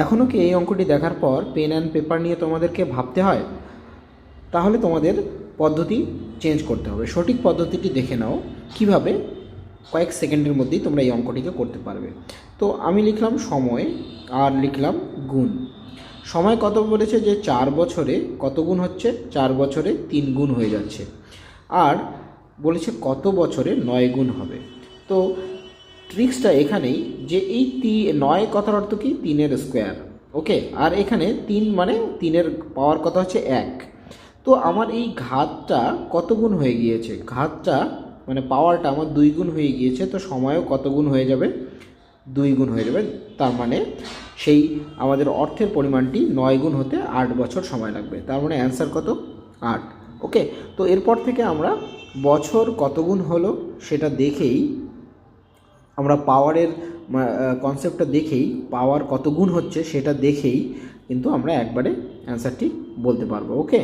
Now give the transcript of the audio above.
এখনও কি এই অঙ্কটি দেখার পর পেন অ্যান্ড পেপার নিয়ে তোমাদেরকে ভাবতে হয়? তাহলে তোমাদের পদ্ধতি চেঞ্জ করতে হবে। সঠিক পদ্ধতিটি দেখে নাও কিভাবে কয়েক সেকেন্ডের মধ্যেই তোমরা এই অঙ্কটিকে করতে পারবে। তো আমি লিখলাম সময় আর লিখলাম গুণ। সময় কত বলেছে যে 4 বছরে কত গুণ হচ্ছে, 4 বছরে 3 গুণ হয়ে যাচ্ছে। আর বলেছে কত বছরে 9 গুণ হবে। তো ট্রিক্সটা এখানেই যে এই 9 কথার অর্থ কি 3-এর স্কোয়ার, ওকে। আর এখানে 3 মানে 3-এর পাওয়ার কথা হচ্ছে 1। তো আমার এই ঘাতটা কত গুণ হয়ে গিয়েছে, ঘাতটা মানে পাওয়ারটা আমার 2 গুণ হয়ে গিয়েছে। তো সময়ও কত গুণ হয়ে যাবে, 2 গুণ হয়ে যাবে। তার মানে সেই আমাদের অর্থের পরিমাণটি 9 গুণ হতে 8 বছর সময় লাগবে। তার মানে অ্যান্সার কত, 8, ওকে। তো এরপর থেকে আমরা বছর কত গুণ হলো সেটা দেখেই, আমরা পাওয়ারের কনসেপ্টটা দেখেই, পাওয়ার কত গুণ হচ্ছে সেটা দেখেই কিন্তু আমরা একবারে অ্যান্সারটি বলতে পারবো, ওকে।